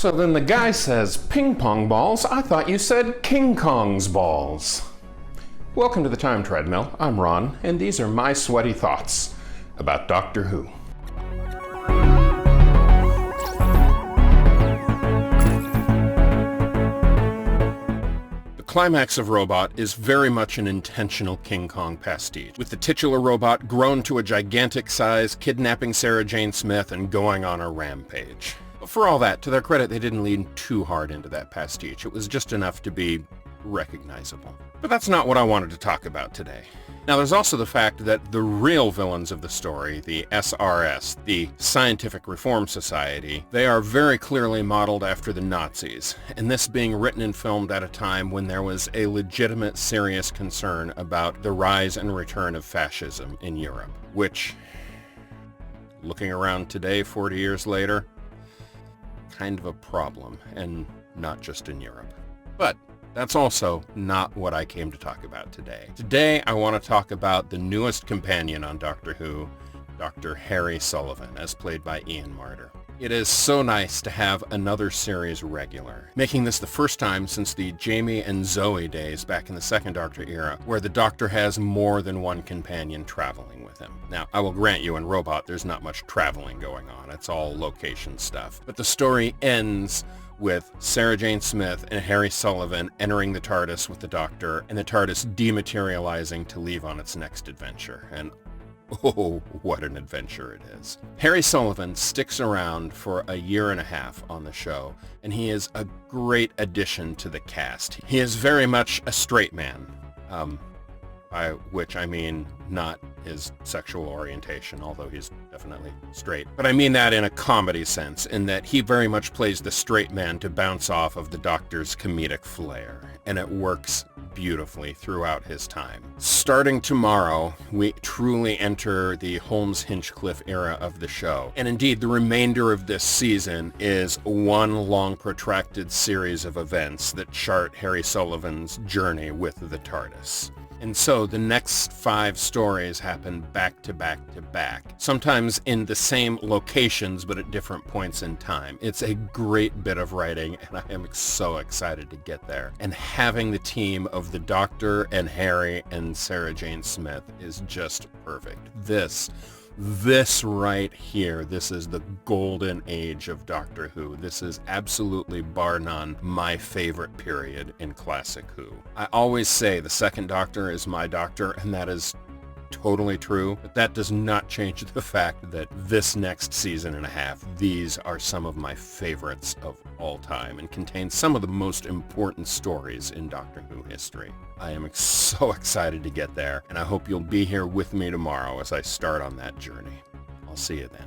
So then the guy says, ping pong balls? I thought you said King Kong's balls. Welcome to the Time Treadmill. I'm Ron, and these are my sweaty thoughts about Doctor Who. The climax of Robot is very much an intentional King Kong pastiche, with the titular robot grown to a gigantic size, kidnapping Sarah Jane Smith and going on a rampage. But for all that, to their credit, they didn't lean too hard into that pastiche. It was just enough to be recognizable. But that's not what I wanted to talk about today. Now, there's also the fact that the real villains of the story, the SRS, the Scientific Reform Society, they are very clearly modeled after the Nazis, and this being written and filmed at a time when there was a legitimate, serious concern about the rise and return of fascism in Europe, which, looking around today, 40 years later, kind of a problem, and not just in Europe. But that's also not what I came to talk about today. Today, I want to talk about the newest companion on Doctor Who, Dr. Harry Sullivan, as played by Ian Marter. It is so nice to have another series regular, making this the first time since the Jamie and Zoe days back in the second Doctor era, where the Doctor has more than one companion traveling with him. Now, I will grant you in Robot there's not much traveling going on, it's all location stuff. But the story ends with Sarah Jane Smith and Harry Sullivan entering the TARDIS with the Doctor, and the TARDIS dematerializing to leave on its next adventure. And oh, what an adventure it is. Harry Sullivan sticks around for a year and a half on the show, and he is a great addition to the cast. He is very much a straight man, by which I mean not his sexual orientation, although he's definitely straight. But I mean that in a comedy sense, in that he very much plays the straight man to bounce off of the Doctor's comedic flair, and it works beautifully throughout his time. Starting tomorrow, we truly enter the Holmes-Hinchcliffe era of the show. And indeed, the remainder of this season is one long protracted series of events that chart Harry Sullivan's journey with the TARDIS. And so the next 5 stories happen back to back to back, sometimes in the same locations but at different points in time. It's a great bit of writing, and I am so excited to get there. And having the team of the Doctor and Harry and Sarah Jane Smith is just perfect. This right here, this is the golden age of Doctor Who. This is absolutely, bar none, my favorite period in classic Who. I always say the second Doctor is my Doctor, and that is totally true, but that does not change the fact that this next season and a half, these are some of my favorites of all time and contain some of the most important stories in Doctor Who history. I am so excited to get there, and I hope you'll be here with me tomorrow as I start on that journey. I'll see you then.